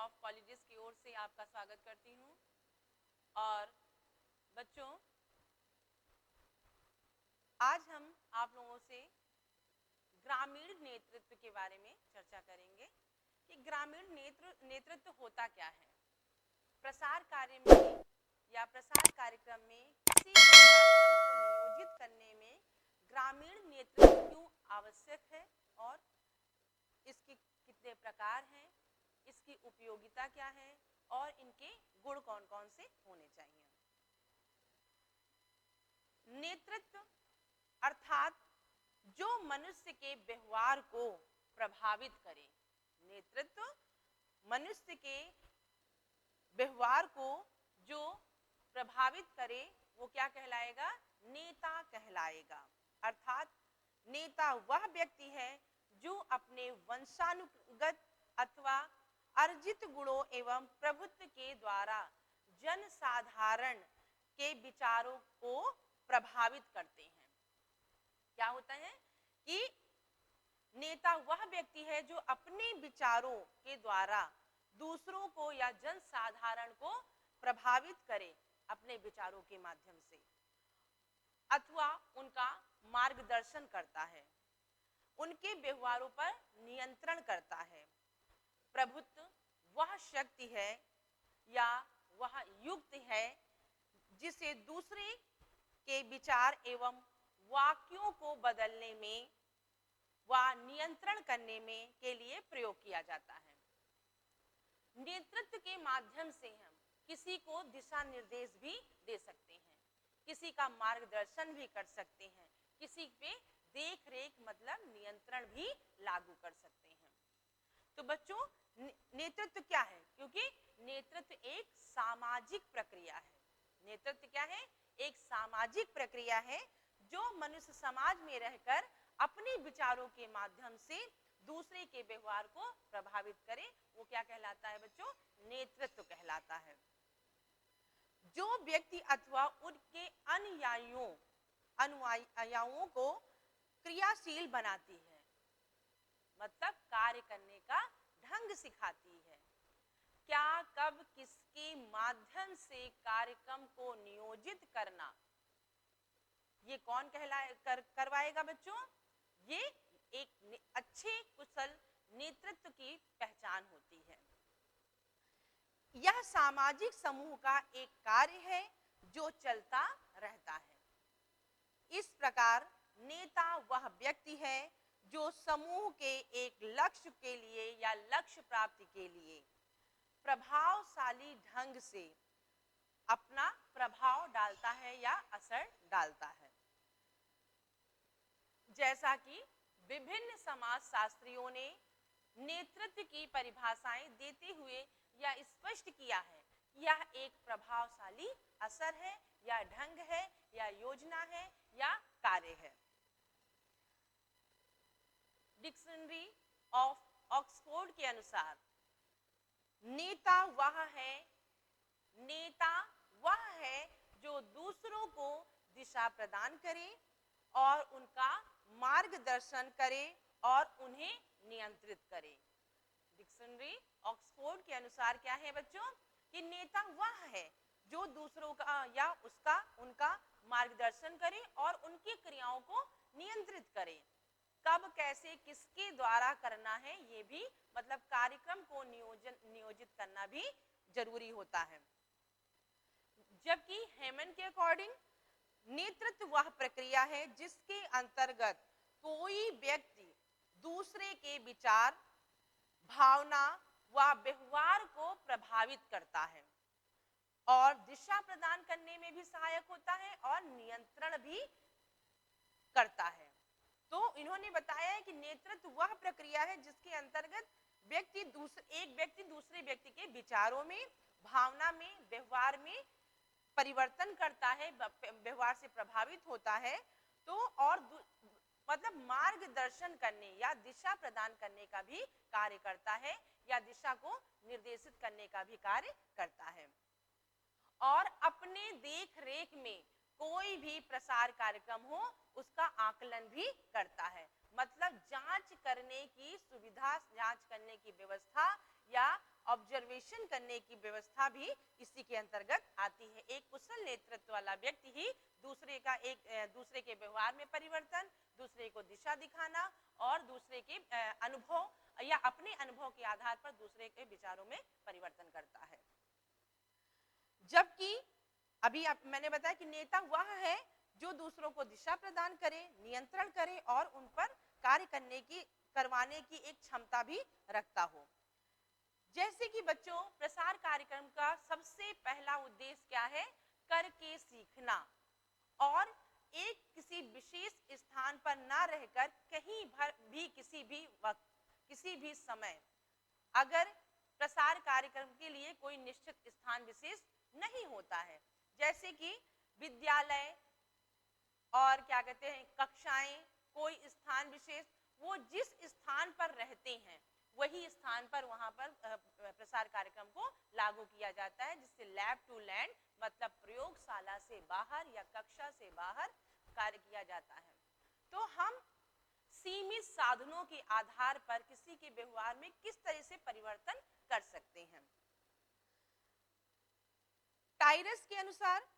Of colleges की ओर से आपका स्वागत करती हूँ। और बच्चों, आज हम आप लोगों से ग्रामीण नेतृत्व के बारे में चर्चा करेंगे कि ग्रामीण नेतृत्व होता क्या है। प्रसार कार्य में या प्रसार कार्यक्रम में किसी भी कार्यक्रम को नियोजित करने में ग्रामीण नेतृत्व क्यों आवश्यक है और इसके कितने प्रकार हैं, इसकी उपयोगिता क्या है और इनके गुण कौन कौन से होने चाहिए। नेतृत्व अर्थात जो मनुष्य के व्यवहार को प्रभावित करे। नेतृत्व मनुष्य के व्यवहार को जो प्रभावित करे वो क्या कहलाएगा? नेता कहलाएगा। अर्थात नेता वह व्यक्ति है जो अपने वंशानुगत अथवा अर्जित गुणों एवं प्रभुत्व के द्वारा जनसाधारण के विचारों को प्रभावित करते हैं। क्या होता है कि नेता वह व्यक्ति है जो अपने विचारों के द्वारा दूसरों को या जनसाधारण को प्रभावित करे अपने विचारों के माध्यम से अथवा उनका मार्गदर्शन करता है, उनके व्यवहारों पर नियंत्रण करता है। प्रभुत्व वह शक्ति है या वह युक्ति है जिसे दूसरे के विचार एवं वाक्यों को बदलने में व नियंत्रण करने में के लिए प्रयोग किया जाता है। नेतृत्व के माध्यम से हम किसी को दिशा निर्देश भी दे सकते हैं, किसी का मार्गदर्शन भी कर सकते हैं, किसी पे देख रेख मतलब नियंत्रण भी लागू कर सकते हैं। तो बच्चों, नेतृत्व क्या है? क्योंकि नेतृत्व एक सामाजिक प्रक्रिया है। नेतृत्व क्या है? एक सामाजिक प्रक्रिया है जो मनुष्य समाज में रहकर अपने विचारों के माध्यम से दूसरे के व्यवहार को प्रभावित करे। वो क्या कहलाता है बच्चों? नेतृत्व कहलाता है। जो व्यक्ति अथवा उनके अनुयायियों को क्रियाशील बनाती है, मतलब कार्य करने का ढंग सिखाती है। क्या, कब, किसके माध्यम से कार्यक्रम को नियोजित करना, ये कौन करवाएगा बच्चों? ये एक अच्छे कुशल नेतृत्व की पहचान होती है। यह सामाजिक समूह का एक कार्य है जो चलता रहता है। इस प्रकार नेता वह व्यक्ति है जो समूह के एक लक्ष्य के लिए या लक्ष्य प्राप्ति के लिए प्रभावशाली ढंग से अपना प्रभाव डालता है या असर डालता है। जैसा कि विभिन्न समाजशास्त्रियों ने नेतृत्व की परिभाषाएं देते हुए यह स्पष्ट किया है, यह एक प्रभावशाली असर है या ढंग है या योजना है या कार्य है। डिक्शनरी ऑफ ऑक्सफोर्ड के अनुसार नेता वह है जो दूसरों को दिशा प्रदान करे और उनका मार्गदर्शन करे और उन्हें नियंत्रित करे। डिक्शनरी ऑक्सफोर्ड के अनुसार क्या है बच्चों? कि नेता वह है जो दूसरों का या उनका मार्गदर्शन करे और उनकी क्रियाओं को नियंत्रित करे। कब, कैसे, किसके द्वारा करना है, ये भी मतलब कार्यक्रम को नियोजित करना भी जरूरी होता है। जबकि हेमन के अकॉर्डिंग नेतृत्व वह प्रक्रिया है जिसके अंतर्गत कोई व्यक्ति दूसरे के विचार, भावना व व्यवहार को प्रभावित करता है और दिशा प्रदान करने में भी सहायक होता है और नियंत्रण भी करता है। तो इन्होंने बताया है कि नेतृत्व वह प्रक्रिया है जिसके अंतर्गत एक व्यक्ति दूसरे व्यक्ति के विचारों में, भावना में, व्यवहार में परिवर्तन करता है, व्यवहार से प्रभावित होता है। तो और मतलब मार्गदर्शन करने या दिशा प्रदान करने का भी कार्य करता है या दिशा को निर्देशित करने का भी कार्य करता है। और अपने देख रेख में कोई भी प्रसार कार्यक्रम हो उसका आकलन भी करता है, मतलब जांच करने की सुविधा, जांच करने की व्यवस्था या ऑब्जर्वेशन मोटिवेशन करने की व्यवस्था भी इसी के अंतर्गत आती है। एक कुशल नेतृत्व वाला व्यक्ति ही दूसरे के व्यवहार में परिवर्तन, दूसरे को दिशा दिखाना और दूसरे के अनुभव या अपने अनुभव के आधार पर दूसरे के विचारों में परिवर्तन करता है। जबकि अभी मैंने बताया कि नेता वह है जो दूसरों को दिशा प्रदान करे, नियंत्रण करे और उन पर कार्य करवाने की एक क्षमता भी रखता हो। जैसे कि बच्चों, प्रसार कार्यक्रम का सबसे पहला उद्देश्य क्या है? करके सीखना और एक किसी विशेष स्थान पर ना रहकर कहीं भी किसी भी वक्त किसी भी समय, अगर प्रसार कार्यक्रम के लिए कोई निश्चित स्थान विशेष नहीं होता है, जैसे कि विद्यालय और क्या कहते हैं कक्षाएं, कोई स्थान विशेष, वो जिस स्थान पर रहते हैं वही स्थान पर वहां पर प्रसार कार्यक्रम को लागू किया जाता है, जिससे लैब टू लैंड मतलब प्रयोगशाला से बाहर या कक्षा से बाहर कार्य किया जाता है। तो हम सीमित साधनों के आधार पर किसी के व्यवहार में किस तरह से परिवर्तन कर सकते हैं। टायरस के अनुसार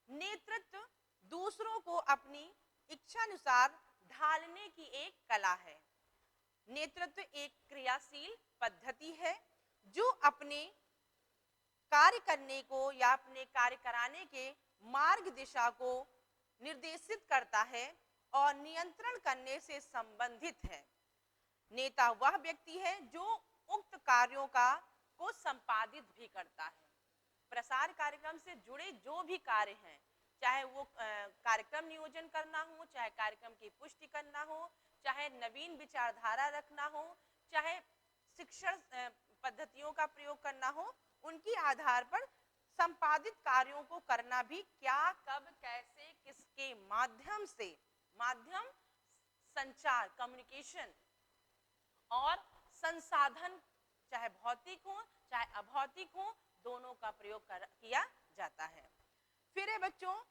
नेतृत्व दूसरों को अपनी इच्छानुसार ढालने की एक कला है। नेतृत्व एक क्रियाशील पद्धति है जो अपने कार्य करने को या अपने कार्य कराने के मार्ग दिशा को निर्देशित करता है और नियंत्रण करने से संबंधित है। नेता वह व्यक्ति है जो उक्त कार्यों को संपादित भी करता है। प्रसार कार्यक्रम से जुड़े जो भी कार्य हैं, चाहे वो कार्यक्रम नियोजन करना हो, चाहे कार्यक्रम की पुष्टि करना हो, चाहे नवीन विचारधारा रखना हो, चाहे शिक्षण पद्धतियों का प्रयोग करना हो, उनके आधार पर संपादित कार्यों को करना भी क्या, कब, कैसे, किसके माध्यम से, माध्यम संचार, कम्युनिकेशन और संसाधन, चाहे भौतिक हो चाहे अभौतिक हो, दोनों का प्रयोग किया जाता है। फिर है बच्चों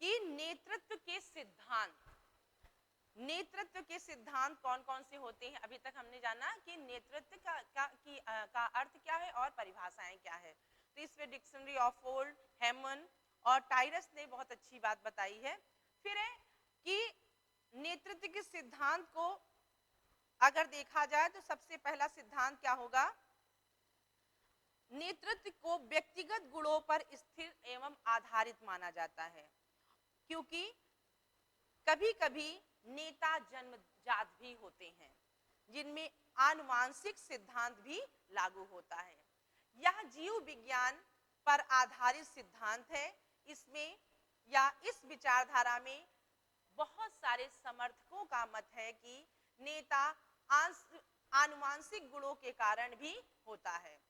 कि नेतृत्व के सिद्धांत कौन कौन से होते हैं। अभी तक हमने जाना कि नेतृत्व का अर्थ क्या है और परिभाषाएं क्या है। तो इसमें डिक्शनरी ऑफ फोल्ड, हेमन और टायरस ने बहुत अच्छी बात बताई है। फिर है कि नेतृत्व के सिद्धांत को अगर देखा जाए तो सबसे पहला सिद्धांत क्या होगा? नेतृत्व को व्यक्तिगत गुणों पर स्थिर एवं आधारित माना जाता है, क्योंकि कभी कभी नेता जन्मजात भी होते हैं जिनमें आनुवांशिक सिद्धांत भी लागू होता है। यह जीव विज्ञान पर आधारित सिद्धांत है। इसमें या इस विचारधारा में बहुत सारे समर्थकों का मत है कि नेता आनुवांशिक गुणों के कारण भी होता है।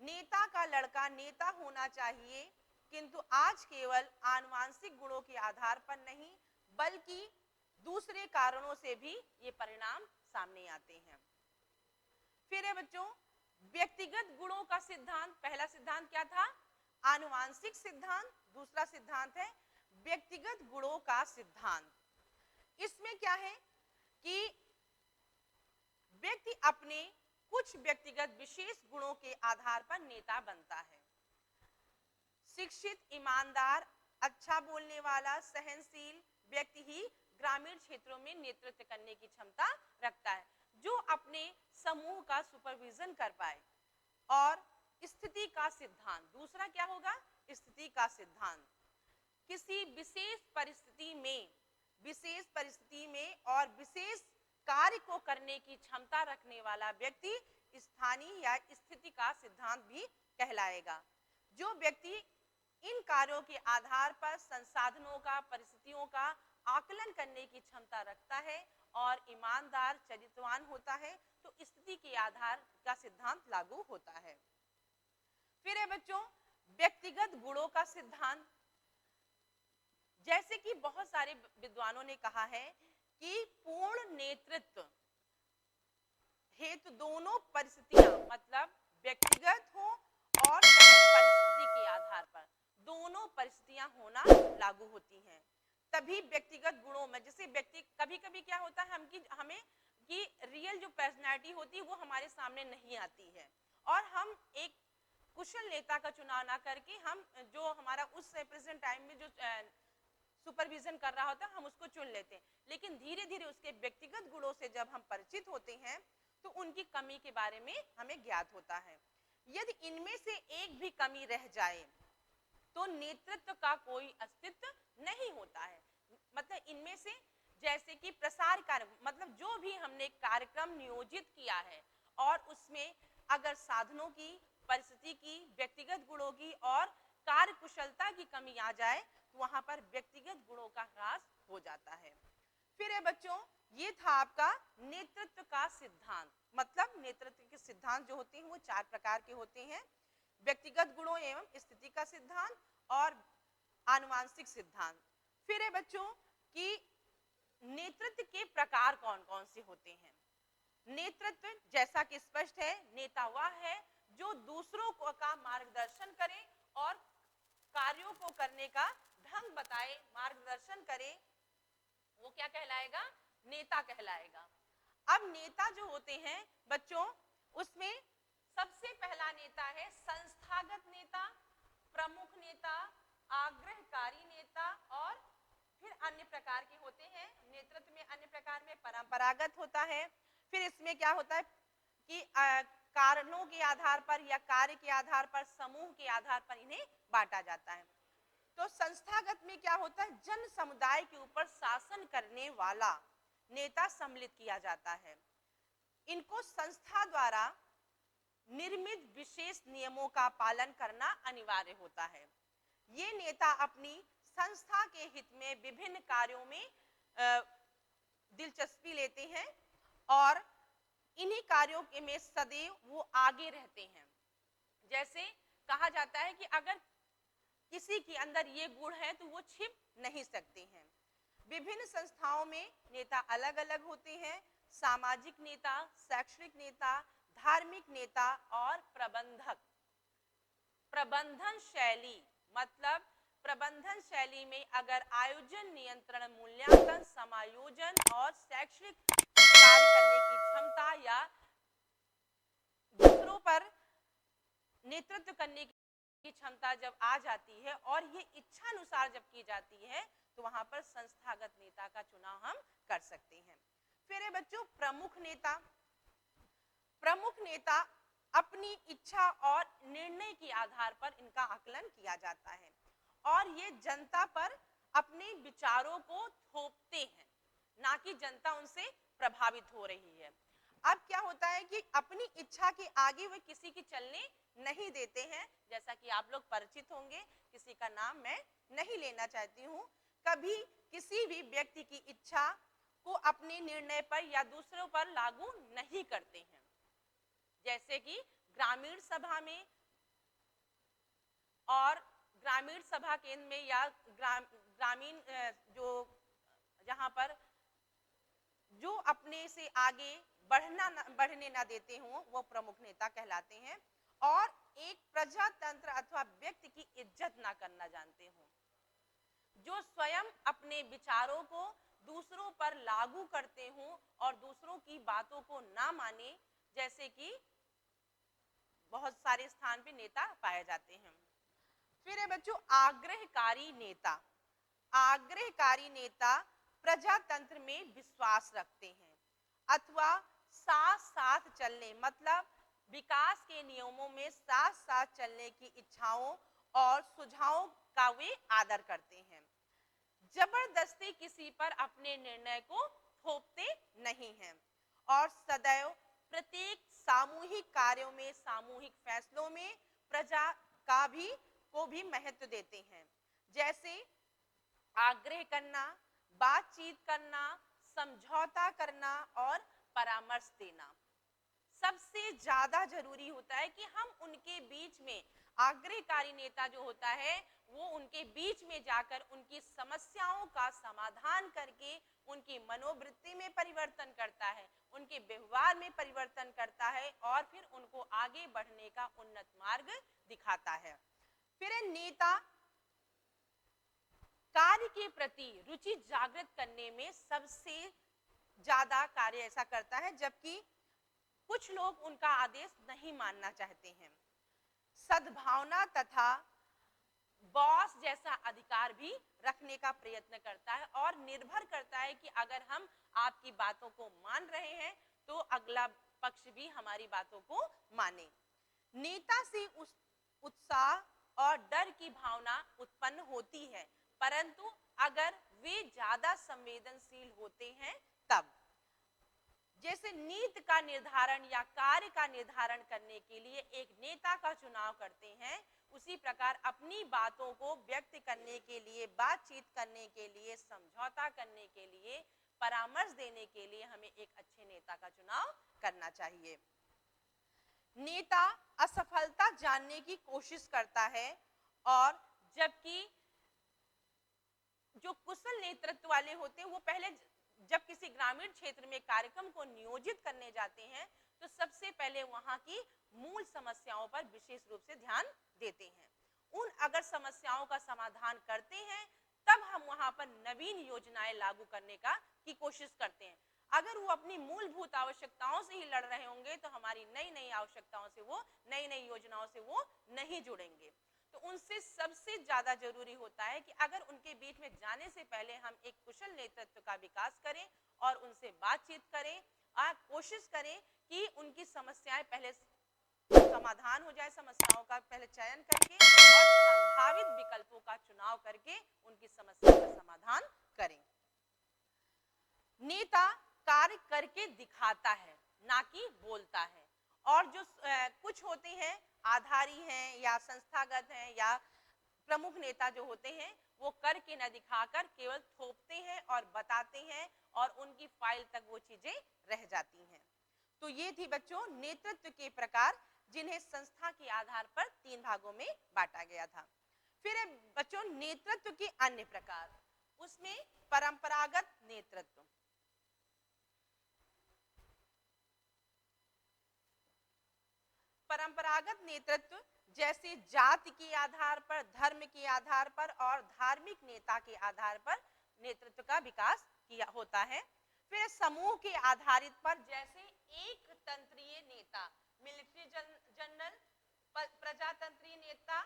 नेता का लड़का नेता होना चाहिए, किंतु आज केवल आनुवांशिक गुणों के आधार पर नहीं बल्कि दूसरे कारणों से भी ये परिणाम सामने आते हैं। फिर है बच्चों व्यक्तिगत गुणों का सिद्धांत। पहला सिद्धांत क्या था? आनुवांशिक सिद्धांत। दूसरा सिद्धांत है व्यक्तिगत गुणों का सिद्धांत। इसमें क्या है कि व्यक्ति अपने कुछ व्यक्तिगत विशेष गुणों के आधार पर नेता बनता है। शिक्षित, ईमानदार, अच्छा बोलने वाला, सहनशील व्यक्ति ही ग्रामीण क्षेत्रों में नेतृत्व करने की क्षमता रखता है, जो अपने समूह का सुपरविजन कर पाए। और स्थिति का सिद्धांत, दूसरा क्या होगा? स्थिति का सिद्धांत। किसी विशेष परिस्थिति में और विशेष कार्य को करने की क्षमता रखने वाला व्यक्ति स्थानीय या स्थिति का सिद्धांत भी कहलाएगा। जो व्यक्ति इन कार्यों के आधार पर संसाधनों का, परिस्थितियों का आकलन करने की क्षमता रखता है और ईमानदार, चरित्रवान होता है, तो स्थिति के आधार का सिद्धांत लागू होता है। फिर है बच्चों व्यक्तिगत गुणों का सिद्धांत। जैसे कि बहुत सारे विद्वानों ने कहा है कि पूर्ण नेतृत्व हेतु दोनों परिस्थितियां, मतलब व्यक्तिगत हो और परिस्थिति के आधार पर दोनों परिस्थितियां होना लागू होती हैं। तभी व्यक्तिगत गुणों में, जैसे व्यक्ति कभी कभी क्या होता है हमें कि रियल जो पर्सनैलिटी होती है वो हमारे सामने नहीं आती है और हम एक कुशल नेता का चुनाव ना करके हम जो हमारा उस प्रेजेंट टाइम में जो सुपरविजन कर रहा होता है हम उसको चुन लेते हैं, लेकिन धीरे धीरे उसके व्यक्तिगत गुणों से जब हम परिचित होते हैं तो उनकी कमी के बारे में हमें ज्ञात होता है। यदि इनमें से एक भी कमी रह जाए तो नेतृत्व का कोई अस्तित्व नहीं होता है। मतलब इनमें से जैसे कि प्रसार कार्य, मतलब जो भी हमने कार्यक्रम नियोजित किया है और उसमें अगर साधनों की, परिस्थिति की, व्यक्तिगत गुणों की और कार्य कुशलता की कमी आ जाए तो वहां पर व्यक्तिगत गुणों का ह्रास हो जाता है। फिर है बच्चों, ये था आपका नेतृत्व का सिद्धांत। मतलब नेतृत्व के सिद्धांत जो होते हैं वो 4 प्रकार के होते हैं: व्यक्तिगत गुणों एवं स्थिति का सिद्धांत और आनुवांशिक सिद्धांत। फिर है बच्चों कि नेतृत्व के प्रकार कौन कौन से होते हैं। नेतृत्व जैसा कि स्पष्ट है, नेता वह है जो दूसरों को का मार्गदर्शन करे और कार्यों को करने का ढंग बताए, मार्गदर्शन करे, वो क्या कहलाएगा? नेता कहलाएगा। अब नेता जो होते हैं बच्चों, उसमें सबसे पहला नेता है संस्थागत नेता, प्रमुख नेता, आग्रहकारी नेता और फिर अन्य प्रकार के होते हैं। नेतृत्व में अन्य प्रकार में परंपरागत होता है। फिर इसमें क्या होता है कि कारणों के आधार पर या कार्य के आधार पर, समूह के आधार पर इन्हें बांटा जाता है। तो संस्थागत में क्या होता है? जन समुदाय के ऊपर शासन करने वाला नेता सम्मिलित किया जाता है। इनको संस्था द्वारा निर्मित विशेष नियमों का पालन करना अनिवार्य होता है। ये नेता अपनी संस्था के हित में विभिन्न कार्यों में दिलचस्पी लेते हैं और इन्हीं कार्यों के में सदैव वो आगे रहते हैं। जैसे कहा जाता है कि अगर किसी के अंदर ये गुण है तो वो छिप नहीं सकते हैं। विभिन्न संस्थाओं में नेता अलग अलग होते हैं: सामाजिक नेता, शैक्षणिक नेता, धार्मिक नेता और प्रबंधक। प्रबंधन शैली, मतलब प्रबंधन शैली में अगर आयोजन, नियंत्रण, मूल्यांकन, समायोजन और शैक्षणिक कार्य करने की क्षमता या दूसरों पर नेतृत्व करने की क्षमता जब आ जाती है और ये इच्छा अनुसार जब की जाती है तो वहां पर संस्थागत नेता का चुनाव हम कर सकते हैं। फिर है बच्चों प्रमुख नेता। प्रमुख नेता अपनी इच्छा और निर्णय के आधार पर इनका आकलन किया जाता है और ये जनता पर अपने विचारों को थोपते हैं, ना कि जनता उनसे प्रभावित हो रही है। अब क्या होता है कि अपनी इच्छा के आगे वे किसी की चलने नहीं देते हैं। जैसा कि आप लोग परिचित होंगे, किसी का नाम मैं नहीं लेना चाहती हूँ, कभी किसी भी व्यक्ति की इच्छा को अपने निर्णय पर या दूसरों पर लागू नहीं करते हैं। जैसे कि ग्रामीण सभा में और ग्रामीण सभा केंद्र में या ग्रामीण जो जहां पर जो अपने से आगे बढ़ने ना देते हों वो प्रमुख नेता कहलाते हैं और एक प्रजातंत्र अथवा व्यक्ति की इज्जत ना करना जानते हों, जो स्वयं अपने विचारों को दूसरों पर लागू करते हों और दूसरों की बातों को ना माने, जैसे कि बहुत सारे स्थान पे नेता पाए जाते हैं। फिर है बच्चों आग्रहकारी नेता। आग्रहकारी नेता प्रजातंत्र में विश्वास रखते हैं अथवा साथ साथ चलने, मतलब विकास के नियमों में साथ साथ चलने की इच्छाओं और सुझावों का वे आदर करते हैं। जबरदस्ती किसी पर अपने निर्णय को थोपते नहीं हैं और सदैव प्रत्येक सामूहिक कार्यों में, सामूहिक फैसलों में प्रजा का भी महत्व देते हैं। जैसे आग्रह करना, बातचीत करना, समझौता करना और परामर्श देना। सबसे ज्यादा जरूरी होता है कि हम उनके बीच में, आग्रहकारी नेता जो होता है वो उनके बीच में जाकर उनकी समस्याओं का समाधान करके उनकी मनोवृत्ति में परिवर्तन करता है, उनके व्यवहार में परिवर्तन करता है और फिर उनको आगे बढ़ने का उन्नत मार्ग दिखाता है। फिर नेता कार्य के प्रति रुचि जागृत करने में सबसे ज्यादा कार्य ऐसा करता है, जबकि कुछ लोग उनका आदेश नहीं मानना चाहते हैं। सद्भावना तथा बॉस जैसा अधिकार भी रखने का प्रयत्न करता है और निर्भर करता है कि अगर हम आपकी बातों को मान रहे हैं तो अगला पक्ष भी हमारी बातों को माने। नेता से उस उत्साह और डर की भावना उत्पन्न होती है, परंतु अगर वे ज्यादा संवेदनशील होते हैं तब। जैसे नीति का निर्धारण या कार्य का निर्धारण करने के लिए एक नेता का चुनाव करते हैं, उसी प्रकार अपनी बातों को व्यक्त करने के लिए, बातचीत करने के लिए, समझौता करने के लिए, परामर्श देने के लिए हमें एक अच्छे नेता का चुनाव करना चाहिए। नेता असफलता जानने की कोशिश करता है और जबकि जो कुशल नेतृत्व वाले होते हैं वो पहले जब किसी ग्रामीण क्षेत्र में कार्यक्रम को नियोजित करने जाते हैं तो सबसे पहले वहां की मूल समस्याओं पर विशेष रूप से ध्यान देते हैं। उन अगर समस्याओं का समाधान करते हैं तब हम वहां पर नवीन योजनाएं लागू करने की कोशिश करते हैं। अगर वो अपनी मूलभूत आवश्यकताओं से ही लड़ रहे होंगे तो हमारी नई नई आवश्यकताओं से, वो नई नई योजनाओं से वो नहीं जुड़ेंगे। तो उनसे सबसे ज्यादा जरूरी होता है कि अगर उनके बीच में जाने से पहले हम एक कुशल नेतृत्व का विकास करें और उनसे बातचीत करें और कोशिश करें कि उनकी समस्याएं पहले समाधान हो जाए, समस्याओं का पहले चयन करके और संभावित विकल्पों का चुनाव करके उनकी समस्या का समाधान करें। नेता कार्य करके दिखाता है, ना कि बोलता है। और जो कुछ होते हैं आधारी हैं या संस्थागत हैं या प्रमुख नेता जो होते हैं वो करके न दिखाकर केवल थोपते हैं और बताते हैं और उनकी फाइल तक वो चीजें रह जाती हैं। तो ये थी बच्चों नेतृत्व के प्रकार, जिन्हें संस्था के आधार पर 3 भागों में बांटा गया था। फिर बच्चों नेतृत्व के अन्य प्रकार, उसमें परंपरागत नेतृत्व। परंपरागत नेतृत्व जैसे जाति के आधार पर, धर्म के आधार पर और धार्मिक नेता के आधार पर नेतृत्व का विकास किया होता है। फिर समूह के आधारित पर जैसे एक तंत्रीय नेता, मिलिट्री जनरल, प्रजातंत्रीय नेता,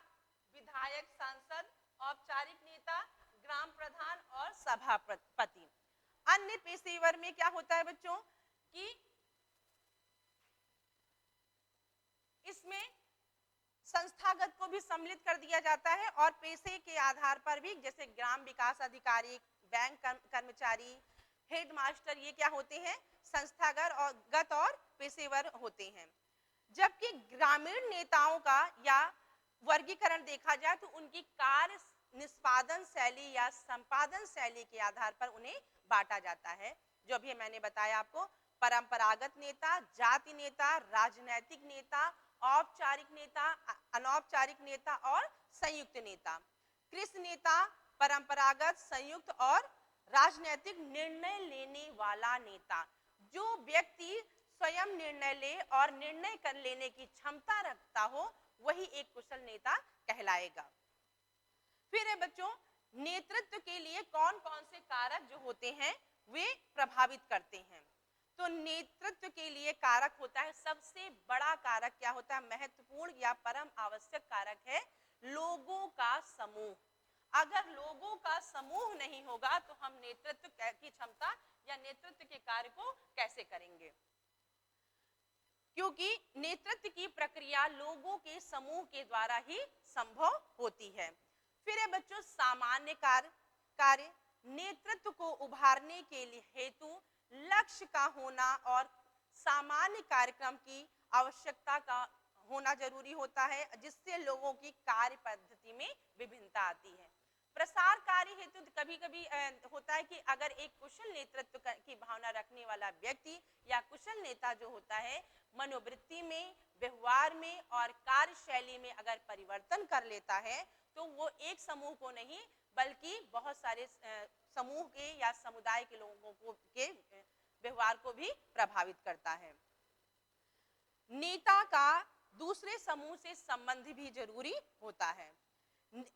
विधायक, सांसद, औपचारिक नेता, ग्राम प्रधान और सभापति। अन्य पेशेवर में क्या होता है बच्चों कि इसमें संस्थागत को भी सम्मिलित कर दिया जाता है और पेशे के आधार पर भी, जैसे ग्राम विकास अधिकारी, बैंक कर्मचारी, हेडमास्टर, ये क्या होते हैं संस्थागत और पेशेवर होते हैं। जबकि ग्रामीण नेताओं का या वर्गीकरण देखा जाए तो उनकी कार्य निष्पादन शैली या संपादन शैली के आधार पर उन्हें बांटा जाता है। जो अभी मैंने बताया आपको, परंपरागत नेता, जाति नेता, राजनैतिक नेता, औपचारिक नेता, अनौपचारिक नेता और संयुक्त नेता। कृषि नेता परंपरागत, संयुक्त और राजनैतिक निर्णय लेने वाला नेता। जो व्यक्ति स्वयं निर्णय ले और निर्णय कर लेने की क्षमता रखता हो वही एक कुशल नेता कहलाएगा। फिर है बच्चों नेतृत्व के लिए कौन कौन से कारक जो होते हैं वे प्रभावित करते हैं। तो नेतृत्व के लिए कारक होता है, सबसे बड़ा कारक क्या होता है, महत्वपूर्ण या परम आवश्यक कारक है लोगों का समूह। अगर लोगों का समूह नहीं होगा तो हम नेतृत्व की क्षमता या नेतृत्व के कार्य को कैसे करेंगे, क्योंकि नेतृत्व की प्रक्रिया लोगों के समूह के द्वारा ही संभव होती है। फिर है बच्चों सामान्य कार्य। नेतृत्व को उभारने के लिए हेतु लक्ष्य का होना और सामान्य कार्यक्रम की आवश्यकता का होना जरूरी होता है, जिससे लोगों की कार्य पद्धति में विभिन्नता आती है। प्रसार कार्य हेतु कभी कभी होता है कि अगर एक कुशल नेतृत्व की भावना रखने वाला व्यक्ति या कुशल नेता जो होता है मनोवृत्ति में, व्यवहार में और कार्यशैली में अगर परिवर्तन कर लेता है तो वो एक समूह को नहीं बल्कि बहुत सारे समूह के या समुदाय के लोगों को के व्यवहार को भी प्रभावित करता है। नेता का दूसरे समूह से संबंध भी जरूरी होता है।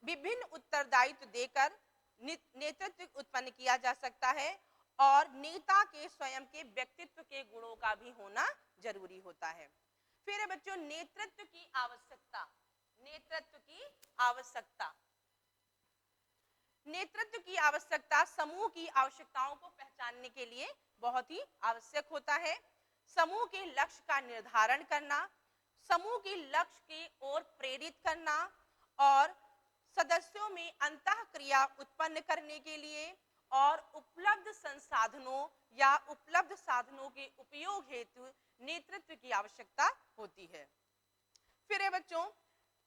विभिन्न उत्तरदायित्व देकर नेतृत्व उत्पन्न किया जा सकता है और नेता के स्वयं के व्यक्तित्व के गुणों का भी होना जरूरी होता है। फिर है बच्चों नेतृत्व की आवश्यकता। नेतृत्व की आवश्यकता। नेतृत्व की आवश्यकता समूह की आवश्यकताओं को पहचानने के लिए बहुत ही आवश्यक होता है। समूह के लक्ष्य का निर्धारण करना, समूह के लक्ष्य की ओर प्रेरित करना और सदस्यों में अंतःक्रिया उत्पन्न करने के लिए और उपलब्ध संसाधनों या उपलब्ध साधनों के उपयोग हेतु नेतृत्व की आवश्यकता होती है। फिर है बच्चों,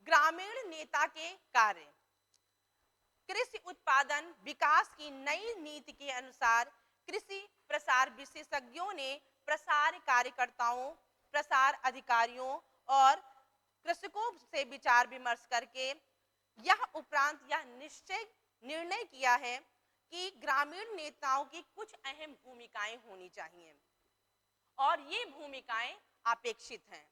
ग्रामीण नेता के कार्य। कृषि उत्पादन विकास की नई नीति के अनुसार कृषि प्रसार विशेषज्ञों ने प्रसार कार्यकर्ताओं, प्रसार अधिकारियों और कृषकों से विचार विमर्श करके यह उपरांत यह निश्चय निर्णय किया है कि ग्रामीण नेताओं की कुछ अहम भूमिकाएं होनी चाहिए और ये भूमिकाएं अपेक्षित हैं।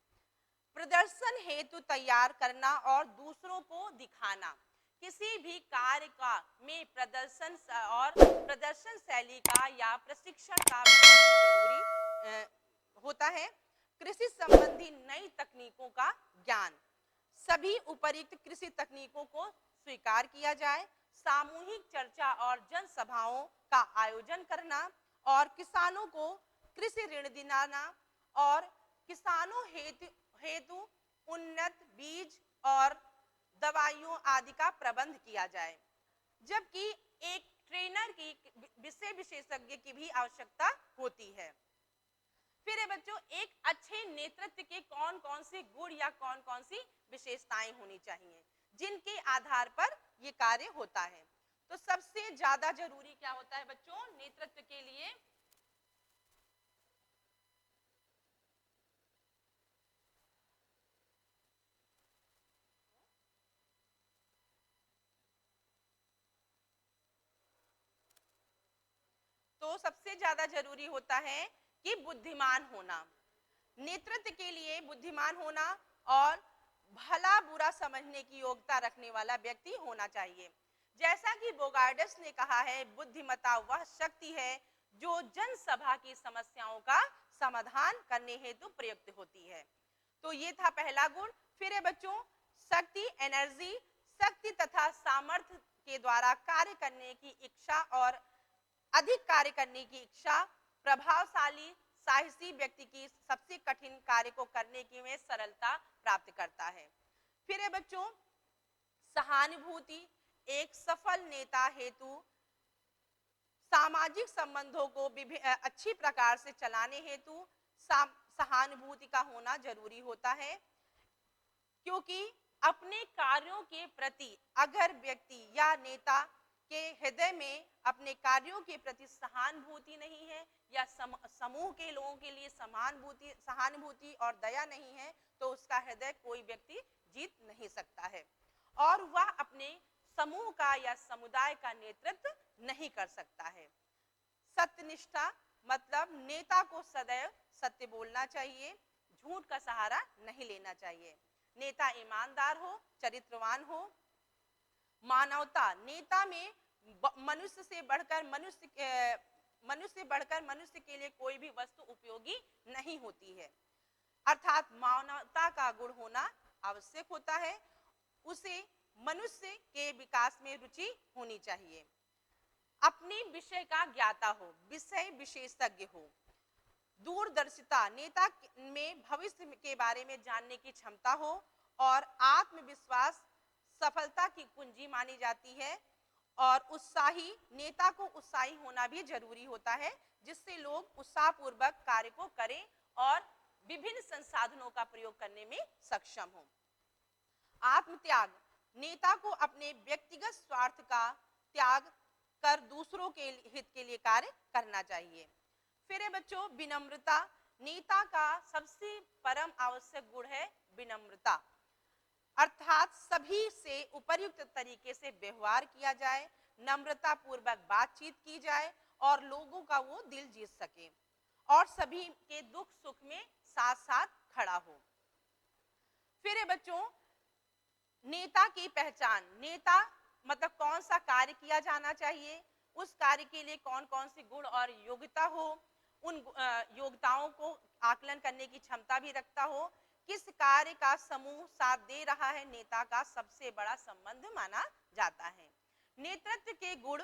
प्रदर्शन हेतु तैयार करना और दूसरों को दिखाना। किसी भी कार्य का में प्रदर्शन शैली का या प्रशिक्षण का बहुत जरूरी होता है। कृषि संबंधी नई तकनीकों का ज्ञान, सभी उपयुक्त कृषि तकनीकों को स्वीकार किया जाए, सामूहिक चर्चा और जनसभाओं का आयोजन करना और किसानों को कृषि ऋण दिलाना और किसानों हेतु उन्नत बीज और दवाइयों आदि का प्रबंध किया जाए, जबकि एक ट्रेनर की विषय विशेषज्ञ की भी आवश्यकता होती है। फिर है बच्चों, एक अच्छे नेतृत्व के कौन कौन से गुण या कौन कौन सी विशेषताएं होनी चाहिए जिनके आधार पर ये कार्य होता है। तो सबसे ज्यादा जरूरी क्या होता है बच्चों नेतृत्व के लिए? तो सबसे ज्यादा जरूरी होता है कि बुद्धिमान होना। नेतृत्व के लिए बुद्धिमान होना और भला बुरा समझने की योग्यता रखने वाला व्यक्ति होना चाहिए। जैसा कि बोगार्डस ने कहा है, बुद्धिमत्ता वह शक्ति है जो जनसभा की समस्याओं का समाधान करने हेतु प्रयुक्त होती है। तो ये था पहला गुण। फिर है बच्चों, शक्ति, एनर्जी, शक्ति तथा सामर्थ्य के द्वारा कार्य करने की इच्छा और अधिक कार्य करने की इच्छा प्रभावशाली साहसी व्यक्ति की सबसे कठिन कार्य को करने की में सरलता प्राप्त करता है। फिर है बच्चों, सहानुभूति। एक सफल नेता हेतु सामाजिक संबंधों को अच्छी प्रकार से चलाने हेतु सहानुभूति का होना जरूरी होता है, क्योंकि अपने कार्यों के प्रति अगर व्यक्ति या नेता के हृदय में अपने कार्यों के प्रति सहानुभूति नहीं है या समूह के लोगों के लिए सहानुभूति और दया नहीं है, तो उसका हृदय कोई व्यक्ति जीत नहीं सकता है और वह अपने समूह का या समुदाय का नेतृत्व नहीं कर सकता है। सत्यनिष्ठा मतलब नेता को सदैव सत्य बोलना चाहिए, झूठ का सहारा नहीं लेना चाहिए। नेता ईमानदार हो, चरित्रवान हो। मानवता, नेता में मनुष्य से बढ़कर मनुष्य के लिए कोई भी वस्तु उपयोगी नहीं होती है, अर्थात मानवता का गुण होना आवश्यक होता है। उसे मनुष्य के विकास में रुचि होनी चाहिए। अपने विषय का ज्ञाता हो, विषय विशेषज्ञ हो। दूरदर्शिता, नेता में भविष्य के बारे में जानने की क्षमता हो और आत्मविश्वास सफलता की कुंजी मानी जाती है। और उत्साही, नेता को उत्साही होना भी जरूरी होता है, जिससे लोग उत्साहपूर्वक कार्य को करें और विभिन्न संसाधनों का प्रयोग करने में सक्षम हो। आत्मत्याग, नेता को अपने व्यक्तिगत स्वार्थ का त्याग कर दूसरों के हित के लिए कार्य करना चाहिए। फिर है बच्चों, विनम्रता। नेता का सबसे परम आवश्यक गुण है विनम्रता, अर्थात सभी से उपयुक्त तरीके से व्यवहार किया जाए, नम्रता पूर्वक बातचीत की जाए और लोगों का वो दिल जीत सके और सभी के दुख सुख में साथ साथ खड़ा हो। फिर है बच्चों, नेता की पहचान। नेता मतलब कौन सा कार्य किया जाना चाहिए, उस कार्य के लिए कौन कौन सी गुण और योग्यता हो, उन योग्यताओं को आकलन करने की क्षमता भी रखता हो किस कार्य का समूह साथ दे रहा है, नेता का सबसे बड़ा संबंध माना जाता है। नेतृत्व के गुण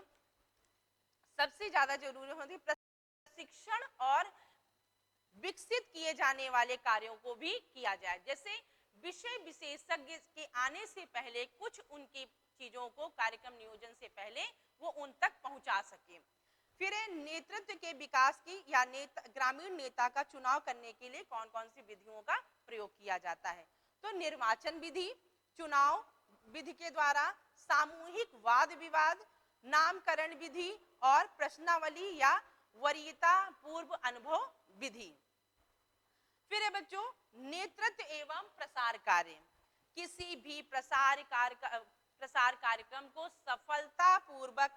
सबसे ज्यादा जरूरी होती, प्रशिक्षण और विकसित किए जाने वाले कार्यों को भी किया जाए। जैसे विषय विशेषज्ञ के आने से पहले कुछ उनकी चीजों को कार्यक्रम नियोजन से पहले वो उन तक पहुंचा सके। फिर नेतृत्व के विकास की या ग्रामीण नेता का चुनाव करने के लिए कौन कौन सी विधियों का प्रयोग किया जाता है। तो निर्वाचन विधि, चुनाव विधि के द्वारा, सामूहिक वाद विवाद, नामकरण विधि और प्रश्नावली या वरीयता पूर्व अनुभव विधि। फिर है बच्चों नेतृत्व एवं प्रसार कार्य। किसी भी प्रसार कार्यक्रम को सफलतापूर्वक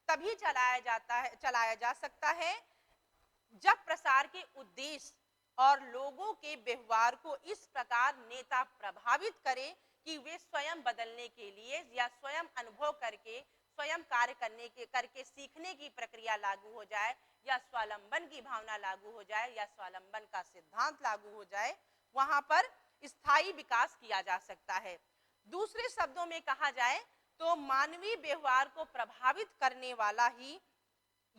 तभी चलाया जा सकता है जब प्रसार के उद्देश्य और लोगों के व्यवहार को इस प्रकार नेता प्रभावित करे कि वे स्वयं बदलने के लिए या स्वयं अनुभव करके स्वयं कार्य करके सीखने की प्रक्रिया लागू हो जाए, या स्वावलंबन की भावना लागू हो जाए, या स्वावलंबन का सिद्धांत लागू हो जाए। वहां पर स्थायी विकास किया जा सकता है। दूसरे शब्दों में कहा जाए तो मानवीय व्यवहार को प्रभावित करने वाला ही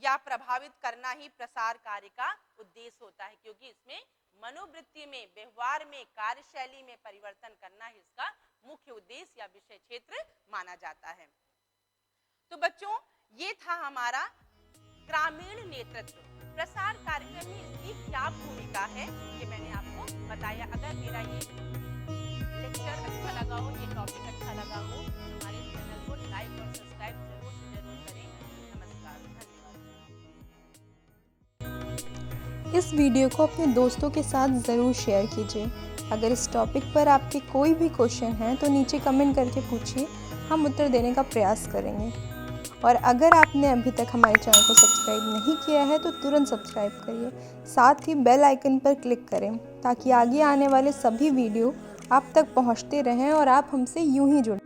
या प्रभावित करना ही प्रसार कार्य का उद्देश्य होता है, क्योंकि इसमें मनोवृत्ति में, व्यवहार में, कार्यशैली में परिवर्तन करना ही इसका मुख्य उद्देश्य या विषय क्षेत्र माना जाता है। तो बच्चों ये था हमारा ग्रामीण नेतृत्व। प्रसार कार्यक्रम में इसकी क्या भूमिका है ये मैंने आपको बताया। अगर मेरा ये लेक्चर अच्छा लगा हो, ये टॉपिक अच्छा लगा हो, हमारे चैनल को लाइक और सब्सक्राइब जरूर से जरूर करें। नमस्कार, धन्यवाद। इस वीडियो को अपने दोस्तों के साथ ज़रूर शेयर कीजिए। अगर इस टॉपिक पर आपके कोई भी क्वेश्चन हैं तो नीचे कमेंट करके पूछिए, हम उत्तर देने का प्रयास करेंगे। और अगर आपने अभी तक हमारे चैनल को सब्सक्राइब नहीं किया है तो तुरंत सब्सक्राइब करिए, साथ ही बेल आइकन पर क्लिक करें ताकि आगे आने वाले सभी वीडियो आप तक पहुंचते रहें और आप हमसे यूं ही जुड़े।